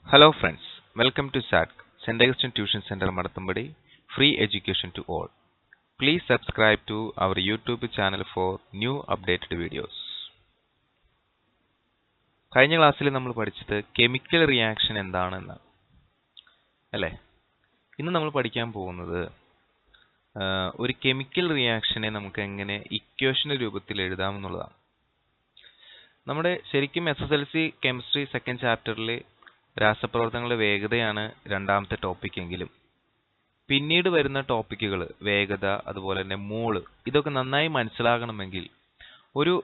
Hello friends, welcome to SAT, St. Augustine Tuition Center Madathambadi, free education to all. Please subscribe to our YouTube channel for new updated videos. കഴിഞ്ഞ ക്ലാസ്സിൽ നമ്മൾ പഠിച്ചത് chemical reaction എന്താണെന്ന് അല്ലേ? ഇന്ന് നമ്മൾ പഠിക്കാൻ പോകുന്നത് ഒരു കെമിക്കൽ റിയാക്ഷനെ നമുക്ക് എങ്ങനെ ഇക്വേഷന്റെ രൂപത്തിൽ എഴുതാമെന്നുള്ളതാണ്. നമ്മുടെ ശരിക്കും SSLC കെമിസ്ട്രി സെക്കൻഡ് ചാപ്റ്ററിൽ രാസപ്രവർത്തനങ്ങളുടെ വേഗതയാണ് രണ്ടാമത്തെ ടോപ്പിക് എങ്കിലും പിന്നീട് വരുന്ന ടോപ്പിക്കുകൾ വേഗത അതുപോലെ തന്നെ മോള് ഇതൊക്കെ നന്നായി മനസ്സിലാകണമെങ്കിൽ ഒരു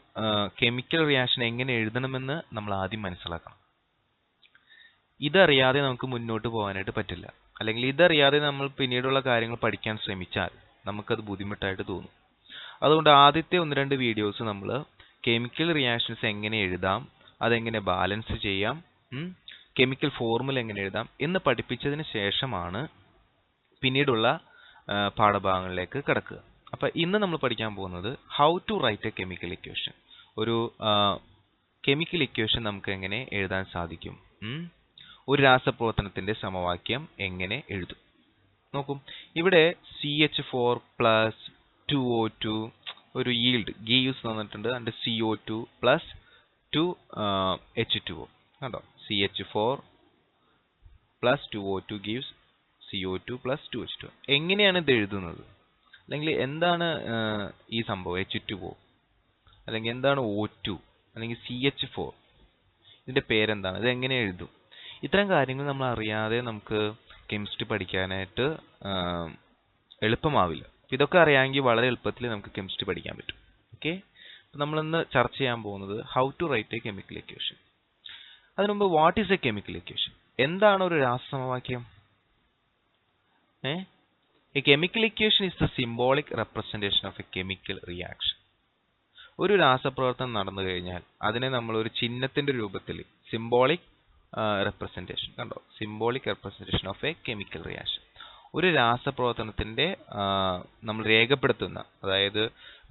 കെമിക്കൽ റിയാക്ഷൻ എങ്ങനെ എഴുതണമെന്ന് നമ്മൾ ആദ്യം മനസ്സിലാക്കണം. ഇതറിയാതെ നമുക്ക് മുന്നോട്ട് പോകാനായിട്ട് പറ്റില്ല. അല്ലെങ്കിൽ ഇതറിയാതെ നമ്മൾ പിന്നീടുള്ള കാര്യങ്ങൾ പഠിക്കാൻ ശ്രമിച്ചാൽ നമുക്കത് ബുദ്ധിമുട്ടായിട്ട് തോന്നും. അതുകൊണ്ട് ആദ്യത്തെ 1-2 വീഡിയോസ് നമ്മൾ കെമിക്കൽ റിയാക്ഷൻസ് എങ്ങനെ എഴുതാം, അതെങ്ങനെ ബാലൻസ് ചെയ്യാം, കെമിക്കൽ ഫോർമുല എങ്ങനെ എഴുതാം എന്ന് പഠിപ്പിച്ചതിന് ശേഷമാണ് പിന്നീടുള്ള പാഠഭാഗങ്ങളിലേക്ക് കടക്കുക. അപ്പോൾ ഇന്ന് നമ്മൾ പഠിക്കാൻ പോകുന്നത് how to write a chemical equation. ഒരു കെമിക്കൽ ഇക്വേഷൻ നമുക്ക് എങ്ങനെ എഴുതാൻ സാധിക്കും, ഒരു രാസപ്രവർത്തനത്തിന്റെ സമവാക്യം എങ്ങനെ എഴുതും. നോക്കും, ഇവിടെ CH4 പ്ലസ് 2O2 ഒരു ഈൽഡ് ഗീവ്സ് തന്നിട്ടുണ്ട്. ആൻഡ് CO2 പ്ലസ് 2H2O കണ്ടോ, CH4 plus 2O2 gives CO2 plus 2H2O. എങ്ങനെയാണ് ഇത് എഴുതുന്നത്, അല്ലെങ്കിൽ എന്താണ് ഈ സംഭവം H2O, അല്ലെങ്കിൽ എന്താണ് O2, അല്ലെങ്കിൽ CH4, ഇതിന്റെ പേരെന്താണ്, ഇത് എങ്ങനെ എഴുതും? ഇത്തരം കാര്യങ്ങൾ നമ്മൾ അറിയാതെ നമുക്ക് കെമിസ്ട്രി പഠിക്കാനായിട്ട് എളുപ്പമാവില്ല. ഇതൊക്കെ അറിയാമെങ്കിൽ വളരെ എളുപ്പത്തിൽ നമുക്ക് കെമിസ്ട്രി പഠിക്കാൻ പറ്റും. ഓക്കെ, നമ്മളിന്ന് ചർച്ച ചെയ്യാൻ പോകുന്നത് how to write a chemical equation. അതിനുമുമ്പ് what is a chemical equation, എന്താണ് ഒരു രാസസമവാക്യം? A chemical equation is the symbolic representation of a chemical reaction. ഒരു രാസപ്രവർത്തനം നടന്നു കഴിഞ്ഞാൽ അതിനെ നമ്മൾ ഒരു ചിഹ്നത്തിന്റെ രൂപത്തിൽ സിംബോളിക് റെപ്രസെന്റേഷൻ കണ്ടോ, symbolic representation of a chemical reaction. ഒരു രാസപ്രവർത്തനത്തിന്റെ നമ്മൾ രേഖപ്പെടുത്തുന്ന, അതായത്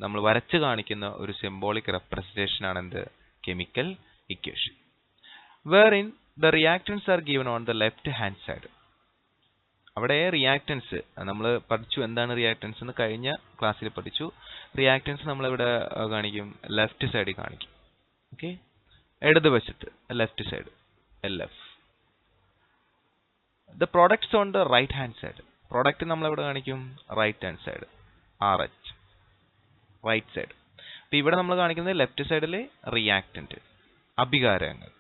നമ്മൾ വരച്ചു കാണിക്കുന്ന ഒരു സിംബോളിക് റെപ്രസെന്റേഷൻ ആണ് എന്ത്, chemical equation. wherein the reactants are given on the left hand side. അവിടെ റിയാക്ടൻസ് നമ്മൾ പഠിച്ചു. എന്താണ് റിയാക്ടൻസ് എന്ന് കഴിഞ്ഞ ക്ലാസ്സിൽ പഠിച്ചു. റിയാക്ടൻസ് നമ്മളിവിടെ കാണിക്കും, ലെഫ്റ്റ് സൈഡിൽ കാണിക്കും. ഓക്കെ, ഇടതുവശത്ത് left side LF. the products on the right hand side, product നമ്മളിവിടെ കാണിക്കും right hand side RH, right side. അപ്പോൾ ഇവിടെ നമ്മൾ കാണിക്കുന്നത് ലെഫ്റ്റ് സൈഡിൽ റിയാക്ടന്റ് അഭികാരങ്ങൾ,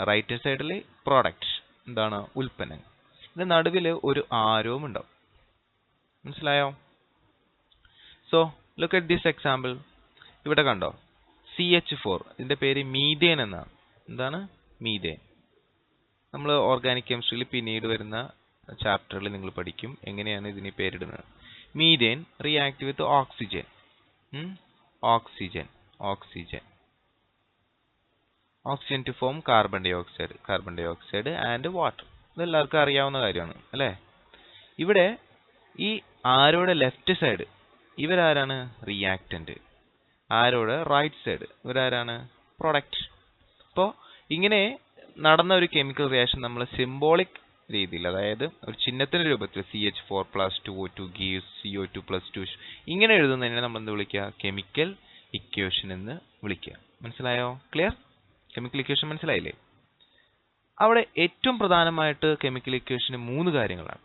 റൈറ്റ് സൈഡിൽ പ്രോഡക്റ്റ് എന്താണ് ഉൽപ്പന്നങ്ങൾ. ഇതിന്റെ നടുവിൽ ഒരു ആരോവും ഉണ്ടാവും. മനസ്സിലായോ? So look at this example. ഇവിടെ കണ്ടോ CH4, ഇതിന്റെ പേര് മീഥേൻ എന്നാണ്. എന്താണ് മീഥേൻ? നമ്മൾ ഓർഗാനിക് കെമിസ്ട്രിയിൽ പിന്നീട് വരുന്ന ചാപ്റ്ററിൽ നിങ്ങൾ പഠിക്കും എങ്ങനെയാണ് ഇതിന് പേരിടുന്നത്. Methane react with oxygen, oxygen to form carbon dioxide and water. ഇതെല്ലാവർക്കും അറിയാവുന്ന കാര്യമാണ് അല്ലേ? ഇവിടെ ഈ ആരോടെ ലെഫ്റ്റ് സൈഡ് ഇവരാരാണ്? റിയാക്ടന്റ്. ആരോടെ റൈറ്റ് സൈഡ് ഇവരാരാണ്? പ്രൊഡക്റ്റ്. അപ്പോൾ ഇങ്ങനെ നടന്ന ഒരു കെമിക്കൽ റിയാക്ഷൻ നമ്മൾ സിംബോളിക് രീതിയിൽ, അതായത് ഒരു ചിഹ്നത്തിന്റെ രൂപത്തിൽ CH4 plus 2O2 gives CO2 plus 2, ഇങ്ങനെ എഴുതുന്നതിനെ നമ്മൾ എന്ത് വിളിക്കുക? കെമിക്കൽ ഇക്വേഷൻ എന്ന് വിളിക്കുക. മനസ്സിലായോ? ക്ലിയർ? കെമിക്കൽ ഇക്വേഷൻ മനസ്സിലായില്ലേ? അവിടെ ഏറ്റവും പ്രധാനമായിട്ട് കെമിക്കൽ ഇക്വേഷന് 3 കാര്യങ്ങളാണ്.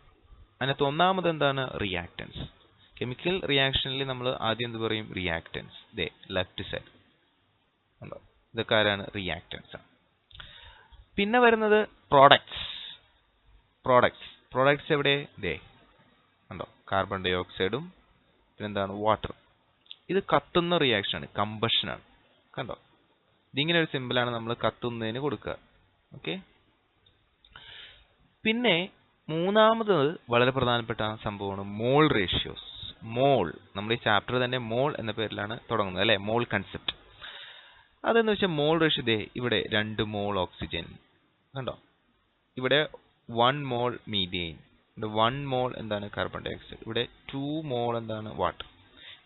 അതിനകത്ത് ഒന്നാമത് എന്താണ്? റിയാക്ടൻസ്. കെമിക്കൽ റിയാക്ഷനിൽ നമ്മൾ ആദ്യം എന്ത് പറയും? റിയാക്ടൻസ്. ലെഫ്റ്റ് സൈഡ് ഉണ്ടോ, ഇതൊക്കെ ആരാണ്? റിയാക്ടൻസ് ആണ്. പിന്നെ വരുന്നത് പ്രോഡക്ട്സ് എവിടെ? ഉണ്ടോ, കാർബൺ ഡയോക്സൈഡും പിന്നെന്താണ് വാട്ടർ. ഇത് കത്തുന്ന റിയാക്ഷനാണ്, കമ്പഷനാണ്. കണ്ടോ, ഇതിങ്ങനെ ഒരു സിമ്പിളാണ് നമ്മൾ കത്തുന്നതിന് കൊടുക്കുക. ഓക്കെ, പിന്നെ മൂന്നാമത് വളരെ പ്രധാനപ്പെട്ട സംഭവമാണ് മോൾ റേഷ്യോസ്. മോൾ, നമ്മുടെ ഈ ചാപ്റ്റർ തന്നെ മോൾ എന്ന പേരിലാണ് തുടങ്ങുന്നത് അല്ലെ, മോൾ കൺസെപ്റ്റ്. അതെന്ന് വെച്ചാൽ മോൾ റേഷ്യോ ഇവിടെ 2 മോൾ ഓക്സിജൻ കണ്ടോ, ഇവിടെ 1 മോൾ മീഥേൻ, 1 മോൾ എന്താണ് കാർബൺ ഡയോക്സൈഡ്, ഇവിടെ 2 മോൾ എന്താണ് വാട്ടർ.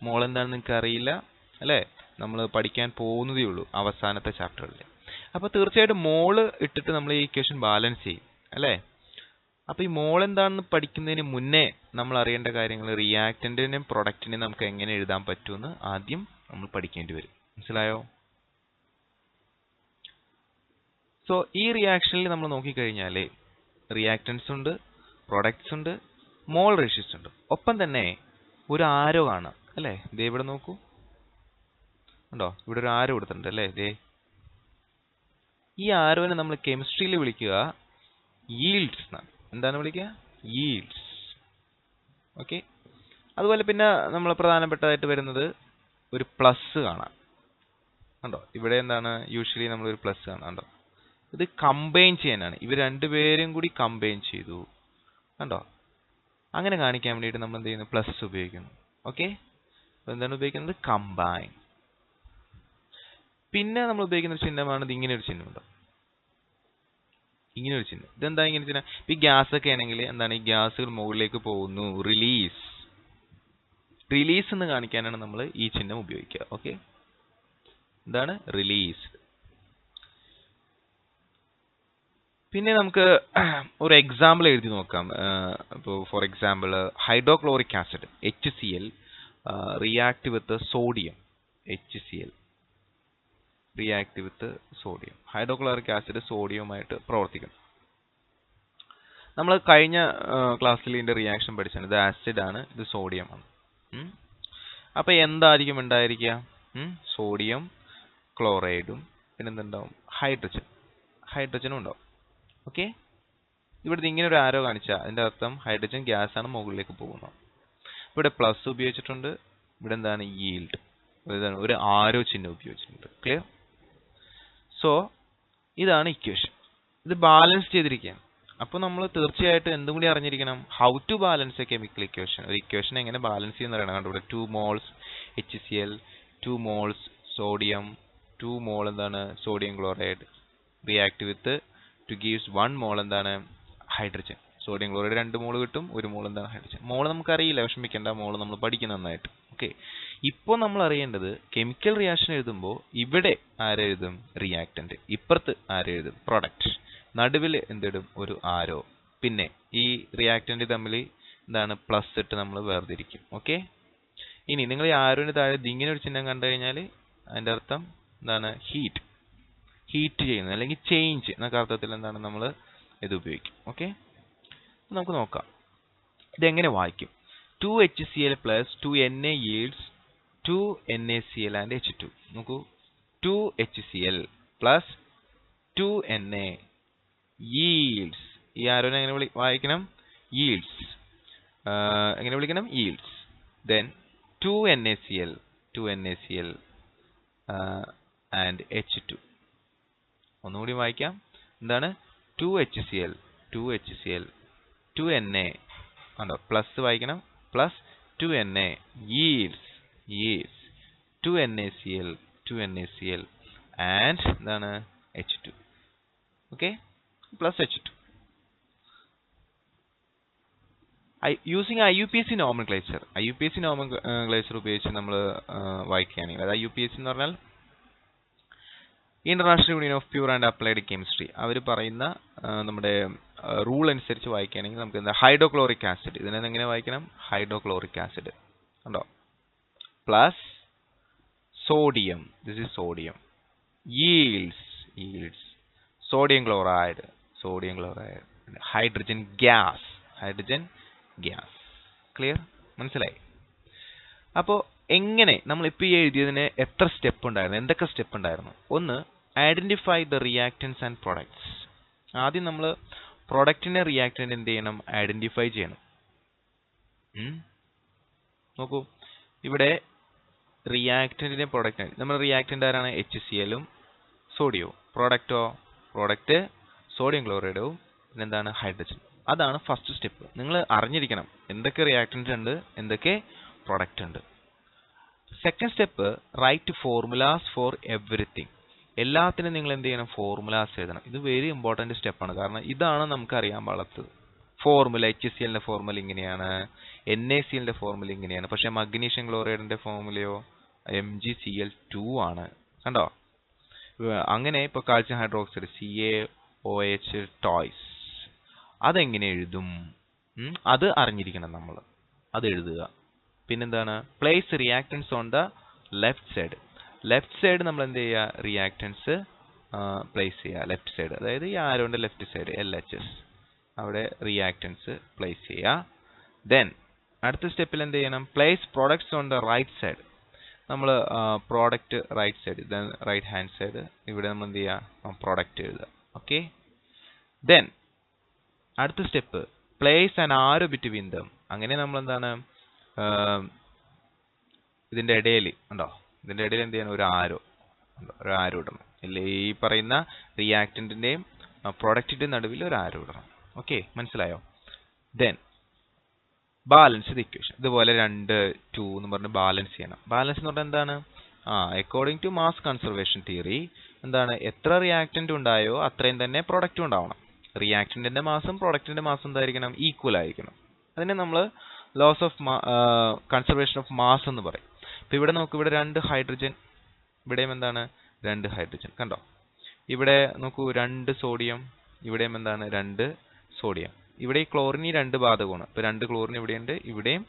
മോൾ എന്താണെന്ന് നിങ്ങൾക്ക് അറിയില്ല അല്ലേ, നമ്മൾ പഠിക്കാൻ പോകുന്നതേ ഉള്ളൂ അവസാനത്തെ ചാപ്റ്ററിൽ. അപ്പോൾ തീർച്ചയായിട്ടും മോള് ഇട്ടിട്ട് നമ്മൾ ഈ ഇക്വേഷൻ ബാലൻസ് ചെയ്യും. അല്ലേ? അപ്പോൾ ഈ മോൾ എന്താണെന്ന് പഠിക്കുന്നതിന് മുന്നേ നമ്മൾ അറിയേണ്ട കാര്യങ്ങൾ റിയാക്റ്റന്റിനെയും പ്രൊഡക്റ്റിനെയും നമുക്ക് എങ്ങനെ എഴുതാൻ പറ്റുമെന്ന് ആദ്യം നമ്മൾ പഠിക്കേണ്ടി വരും. മനസ്സിലായോ? സോ ഈ റിയാക്ഷനിൽ നമ്മൾ നോക്കിക്കഴിഞ്ഞാൽ റിയാക്റ്റൻസ് ഉണ്ട്, പ്രൊഡക്ട്സ് ഉണ്ട്, മോൾ റേഷ്യോസ് ഉണ്ട്. ഒപ്പം തന്നെ ഒരു ആരോ കാണാം അല്ലേ? ദേ ഇവിടെ നോക്കൂ, ഉണ്ടോ? ഇവിടെ ഒരു ആരോ കൊടുത്തിട്ടുണ്ട് അല്ലേ? ദേ ഈ ആരോനെ നമ്മൾ കെമിസ്ട്രിയിൽ വിളിക്കുക ഈൽഡ്സ് എന്നാണ്. എന്താണ് വിളിക്കുക? ഈൽഡ്സ്. ഓക്കെ. അതുപോലെ പിന്നെ നമ്മൾ പ്രധാനപ്പെട്ടതായിട്ട് വരുന്നത് ഒരു പ്ലസ് കാണാം, കണ്ടോ? ഇവിടെ എന്താണ് യൂഷ്വലി നമ്മളൊരു പ്ലസ് കാണാം, കണ്ടോ? ഇത് കമ്പൈൻ ചെയ്യാനാണ്. ഇവർ രണ്ടുപേരും കൂടി കമ്പൈൻ ചെയ്തു, കണ്ടോ? അങ്ങനെ കാണിക്കാൻ വേണ്ടിയിട്ട് നമ്മൾ എന്ത് ചെയ്യുന്നു? പ്ലസ് ഉപയോഗിക്കുന്നു. ഓക്കെ. എന്താണ് ഉപയോഗിക്കുന്നത്? കമ്പൈൻ. പിന്നെ നമ്മൾ ഉപയോഗിക്കുന്ന ഒരു ചിഹ്നമാണ് ഇത്. ഇങ്ങനെ ഒരു ചിഹ്നം ഉണ്ടോ? ഇങ്ങനെ ഒരു ചിഹ്നം. ഇതെന്താ ഇങ്ങനെ ചിഹ്നം? ഈ ഗ്യാസ് ഒക്കെ ആണെങ്കിൽ എന്താണ്? ഈ ഗ്യാസുകൾ മുകളിലേക്ക് പോകുന്നു, റിലീസ്. റിലീസ് എന്ന് കാണിക്കാനാണ് നമ്മൾ ഈ ചിഹ്നം ഉപയോഗിക്കുക. ഓക്കെ. എന്താണ്? റിലീസ്. പിന്നെ നമുക്ക് ഒരു എക്സാമ്പിൾ എഴുതി നോക്കാം. ഇപ്പോൾ for example hydrochloric acid HCl react with sodium. HCl react with sodium. Hydrochloric acid സോഡിയവുമായിട്ട് പ്രവർത്തിക്കുന്നു. നമ്മൾ കഴിഞ്ഞ ക്ലാസ്സിൽ ഇതിന്റെ റിയാക്ഷൻ പഠിച്ചാണ്. ഇത് ആസിഡ് ആണ്, ഇത് സോഡിയം ആണ്. അപ്പോൾ എന്തായിരിക്കും ഉണ്ടായിരിക്കുക? സോഡിയം ക്ലോറൈഡും പിന്നെന്തുണ്ടാവും? ഹൈഡ്രജനും ഉണ്ടാവും. ഓക്കെ. ഇവിടുത്തെ ഇങ്ങനെ ഒരു ആരോ കാണിച്ചാൽ അതിന്റെ അർത്ഥം ഹൈഡ്രജൻ ഗ്യാസ് ആണ് മുകളിലേക്ക് പോകുന്നത്. ഇവിടെ പ്ലസ് ഉപയോഗിച്ചിട്ടുണ്ട്, ഇവിടെ എന്താണ്? ഈൽഡ്. ഒരു ആരോ ചിഹ്നം ഉപയോഗിച്ചിട്ടുണ്ട്. ക്ലിയർ? സോ ഇതാണ് ഇക്വേഷൻ. ഇത് ബാലൻസ് ചെയ്തിരിക്കുകയാണ്. അപ്പോൾ നമ്മൾ തീർച്ചയായിട്ടും എന്തും കൂടി അറിഞ്ഞിരിക്കണം, how to balance a chemical equation. ഒരു ഇക്വേഷൻ എങ്ങനെ ബാലൻസ് ചെയ്യുന്ന അറിയണം. കണ്ടോ ഇവിടെ 2 moles HCl, 2 moles sodium, 2 mol എന്താണ്? Sodium chloride react with to gives 1 mol എന്താണ്? ഹൈഡ്രജൻ. സോഡിയം ക്ലോറൈഡ് 2 mol കിട്ടും, 1 mol എന്താണ്? ഹൈഡ്രജൻ. മോൾ നമുക്കറിയില്ല, വിഷമിക്കേണ്ട. മോൾ നമ്മൾ പഠിക്കും നന്നായിട്ട്. ഓക്കെ. ഇപ്പോൾ നമ്മൾ അറിയേണ്ടത് കെമിക്കൽ റിയാക്ഷൻ എഴുതുമ്പോൾ ഇവിടെ ആരെഴുതും? റിയാക്റ്റന്റ്. ഇപ്പുറത്ത് ആരെഴുതും? പ്രൊഡക്റ്റ്. നടുവിൽ എന്തിടും? ഒരു ആരോ. പിന്നെ ഈ റിയാക്റ്റന്റ് തമ്മിൽ എന്താണ്? പ്ലസ് ഇട്ട് നമ്മൾ വേർതിരിക്കും. ഓക്കെ. ഇനി നിങ്ങൾ ഈ ആരോന് താഴെ ഇങ്ങനെ ഒരു ചിഹ്നം കണ്ടു കഴിഞ്ഞാൽ അതിന്റെ അർത്ഥം എന്താണ്? ഹീറ്റ് ചെയ്യുന്നത് അല്ലെങ്കിൽ ചേഞ്ച് എന്നൊക്കെ അർത്ഥത്തിൽ എന്താണ് നമ്മൾ ഇത് ഉപയോഗിക്കും. ഓക്കെ. നമുക്ക് നോക്കാം ഇതെങ്ങനെ വായിക്കും. 2HCl plus 2Na yields 2NaCl and H2. നോക്കൂ, 2HCl plus 2Na yields. ഈ ആരോനെ എങ്ങനെ വായിക്കണം? yields. എങ്ങനെ വിളിക്കണം? yields. Then 2NaCl and H2. ഒന്നുകൂടി വായിക്കാം. എന്താണ്? 2HCl 2Na ഉണ്ടോ? പ്ലസ് വായിക്കണം. Plus 2Na yields 2NaCl and എന്താണ്? H2. Okay. Plus H2. Using IUPAC nomenclature. IUPAC nomenclature ഉപയോഗിച്ച് നമ്മൾ വായിക്കുകയാണെങ്കിൽ, അത് IUPAC എന്ന് പറഞ്ഞാൽ international union of pure and applied chemistry, അവർ പറയുന്ന നമ്മുടെ റൂൾ അനുസരിച്ച് വായിക്കുകയാണെങ്കിൽ നമുക്ക് എന്താ? Hydrochloric acid. ഇതിനെ എങ്ങനെ വായിക്കണം? Hydrochloric acid. കണ്ടോ? Plus sodium. This is sodium. yields sodium chloride. Hydrogen gas. Clear? മനസ്സിലായി? അപ്പോൾ എങ്ങനെ നമ്മളിപ്പോൾ ഈ എഴുതിയതിന് എത്ര സ്റ്റെപ്പ് ഉണ്ടായിരുന്നു? എന്തൊക്കെ സ്റ്റെപ്പ് ഉണ്ടായിരുന്നു? ഒന്ന്, identify the reactance and products. ആദ്യം നമ്മൾ പ്രൊഡക്റ്റിനെ റിയാക്റ്റന്റ് എന്ത് ചെയ്യണം? ഐഡന്റിഫൈ ചെയ്യണം. നോക്കൂ, ഇവിടെ റിയാക്റ്റന്റിനെ പ്രൊഡക്റ്റ്, നമ്മൾ റിയാക്റ്റന്റ് ആരാണ്? HCl-ഉം സോഡിയവും. പ്രൊഡക്റ്റ് സോഡിയം ക്ലോറൈഡും പിന്നെന്താണ്? ഹൈഡ്രജൻ. അതാണ് ഫസ്റ്റ് സ്റ്റെപ്പ്. നിങ്ങൾ അറിഞ്ഞിരിക്കണം എന്തൊക്കെ റിയാക്റ്റന്റ് ഉണ്ട്, എന്തൊക്കെ പ്രൊഡക്റ്റ് ഉണ്ട്. Second step, write formulas for everything. എല്ലാത്തിനും നിങ്ങൾ എന്ത് ചെയ്യണം? ഫോർമുലാസ് എഴുതണം. ഇത് വെരി ഇമ്പോർട്ടന്റ് സ്റ്റെപ്പാണ്. കാരണം ഇതാണ് നമുക്ക് അറിയാൻ പാടുള്ളത്. ഫോർമുല, HCl-ന്റെ ഫോർമുല ഇങ്ങനെയാണ്, NaCl-ന്റെ ഫോർമുല ഇങ്ങനെയാണ്. പക്ഷെ മഗ്നീഷ്യം ക്ലോറൈഡിന്റെ ഫോർമുലയോ MgCl2 ആണ്. കണ്ടോ? അങ്ങനെ ഇപ്പോൾ കാൽസ്യം ഹൈഡ്രോക്സൈഡ് CaOH ടോയ്സ്. അതെങ്ങനെ എഴുതും? അത് അറിഞ്ഞിരിക്കണം നമ്മൾ. അത് എഴുതുക. പിന്നെന്താണ്? Place reactants on the left side. Left side നമ്മൾ എന്ത് ചെയ്യുക? റിയാക്റ്റൻസ് പ്ലേസ് ചെയ്യുക. ലെഫ്റ്റ് സൈഡ്, അതായത് ഈ ആരോന്റെ ലെഫ്റ്റ് സൈഡ് LHS, അവിടെ റിയാക്റ്റൻസ് പ്ലേസ് ചെയ്യുക. ദെൻ അടുത്ത സ്റ്റെപ്പിൽ എന്ത് ചെയ്യണം? Place products on the right side. നമ്മൾ product right side, then right hand side, ഇവിടെ നമ്മൾ എന്ത് ചെയ്യുക? പ്രോഡക്റ്റ് എഴുതുക. ഓക്കെ. ദെൻ അടുത്ത step place an arrow between them. അങ്ങനെ നമ്മൾ എന്താണ് ഇതിന്റെ ഇടയിൽ ഉണ്ടോ? ഇതിന്റെ ഇടയിൽ എന്ത് ചെയ്യണം? ഒരു ആരോ ഇടണം. ഇല്ലേ, ഈ പറയുന്ന റിയാക്റ്റന്റിന്റെയും പ്രോഡക്റ്റിന്റെയും നടുവിൽ ഒരു ആരോ ഇടണം. ഓക്കെ, മനസ്സിലായോ? Then balance the equation. ഇതുപോലെ 2, 2 എന്ന് പറഞ്ഞ് ബാലൻസ് ചെയ്യണം. ബാലൻസ് എന്ന് പറഞ്ഞാൽ എന്താണ്? According to mass conservation theory എന്താണ്? എത്ര റിയാക്റ്റന്റ് ഉണ്ടായോ അത്രയും തന്നെ പ്രൊഡക്റ്റും ഉണ്ടാവണം. റിയാക്റ്റന്റിന്റെ മാസും പ്രൊഡക്റ്റിന്റെ മാസും എന്തായിരിക്കണം? ഈക്വൽ ആയിരിക്കണം. അതിനെ നമ്മൾ laws of conservation of mass എന്ന് പറയും. ഇപ്പൊ ഇവിടെ നോക്കൂ, ഇവിടെ 2 ഹൈഡ്രജൻ, ഇവിടെയും എന്താണ്? 2 ഹൈഡ്രജൻ. കണ്ടോ? ഇവിടെ നോക്കൂ, 2 സോഡിയം, ഇവിടെയും എന്താണ്? 2 സോഡിയം. ഇവിടെ ഈ ക്ലോറിൻ 2 ബാധകമാണ്. ഇപ്പൊ 2 ക്ലോറിൻ ഇവിടെയുണ്ട്, ഇവിടെയും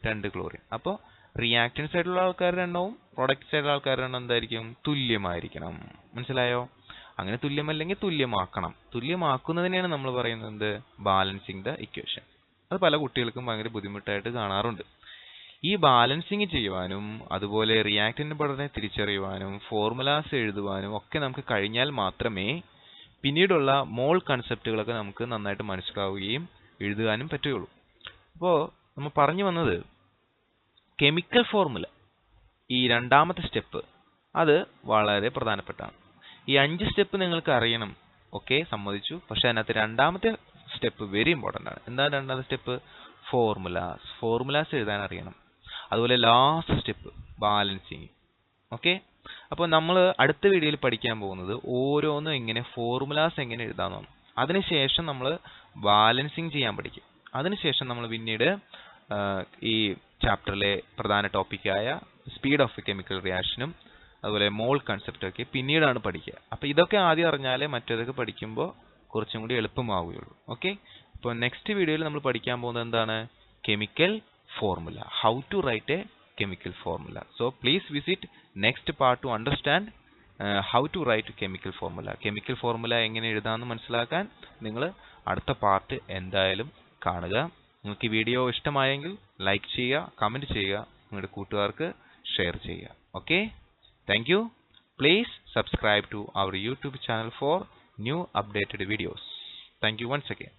2 ക്ലോറിൻ. അപ്പോൾ റിയാക്റ്റന്റ് സൈഡിലുള്ള ആൾക്കാരുടെ എണ്ണവും പ്രൊഡക്റ്റ് സൈഡിലുള്ള ആൾക്കാരുടെ എണ്ണം എന്തായിരിക്കും? തുല്യമായിരിക്കണം. മനസ്സിലായോ? അങ്ങനെ തുല്യമല്ലെങ്കിൽ തുല്യമാക്കണം. തുല്യമാക്കുന്നതിനെയാണ് നമ്മൾ പറയുന്നത് ബാലൻസിങ് ദ ഇക്വേഷൻ. അത് പല കുട്ടികൾക്കും ഭയങ്കര ബുദ്ധിമുട്ടായിട്ട് കാണാറുണ്ട്. ഈ ബാലൻസിങ് ചെയ്യുവാനും അതുപോലെ റിയാക്റ്റന്റ് പഠനം തിരിച്ചറിയുവാനും ഫോർമുലാസ് എഴുതുവാനും ഒക്കെ നമുക്ക് കഴിഞ്ഞാൽ മാത്രമേ പിന്നീടുള്ള മോൾ കൺസെപ്റ്റുകളൊക്കെ നമുക്ക് നന്നായിട്ട് മനസ്സിലാവുകയും എഴുതാനും പറ്റുകയുള്ളൂ. അപ്പോൾ നമ്മൾ പറഞ്ഞു വന്നത് കെമിക്കൽ ഫോർമുല, ഈ രണ്ടാമത്തെ സ്റ്റെപ്പ്, അത് വളരെ പ്രധാനപ്പെട്ടാണ്. ഈ 5 സ്റ്റെപ്പ് നിങ്ങൾക്ക് അറിയണം. ഓക്കെ, സമ്മതിച്ചു. പക്ഷെ അതിനകത്ത് രണ്ടാമത്തെ സ്റ്റെപ്പ് വെരി ഇമ്പോർട്ടൻ്റ് ആണ്. എന്താണ് രണ്ടാമത്തെ സ്റ്റെപ്പ്? ഫോർമുലാസ് എഴുതാൻ അറിയണം. അതുപോലെ ലാസ്റ്റ് സ്റ്റെപ്പ് ബാലൻസിങ്. ഓക്കെ, അപ്പോൾ നമ്മൾ അടുത്ത വീഡിയോയിൽ പഠിക്കാൻ പോകുന്നത് ഓരോന്നും എങ്ങനെ ഫോർമുലാസ് എങ്ങനെ എഴുതാമെന്നാണ്. അതിനുശേഷം നമ്മൾ ബാലൻസിങ് ചെയ്യാൻ പഠിക്കും. അതിനുശേഷം നമ്മൾ പിന്നീട് ഈ ചാപ്റ്ററിലെ പ്രധാന ടോപ്പിക്കായ സ്പീഡ് ഓഫ് കെമിക്കൽ റിയാക്ഷനും അതുപോലെ മോൾ കൺസെപ്റ്റ് ഒക്കെ പിന്നീടാണ് പഠിക്കുക. അപ്പോൾ ഇതൊക്കെ ആദ്യം അറിഞ്ഞാലേ മറ്റേതൊക്കെ പഠിക്കുമ്പോൾ കുറച്ചും കൂടി എളുപ്പമാവുകയുള്ളൂ. ഓക്കെ, അപ്പോൾ നെക്സ്റ്റ് വീഡിയോയിൽ നമ്മൾ പഠിക്കാൻ പോകുന്നത് എന്താണ്? Chemical formula, how to write a chemical formula. So please visit next part to understand how to write chemical formula. Chemical formula എങ്ങനെ എഴുതാമെന്ന് മനസ്സിലാക്കാൻ നിങ്ങൾ അടുത്ത പാർട്ട് എന്തായാലും കാണുക. നിങ്ങൾക്ക് ഈ വീഡിയോ ഇഷ്ടമായെങ്കിൽ ലൈക്ക് ചെയ്യുക, കമന്റ് ചെയ്യുക, നിങ്ങളുടെ കൂട്ടുകാർക്ക് ഷെയർ ചെയ്യുക. Okay, thank you. Please subscribe to our YouTube channel for new updated videos. Thank you once again.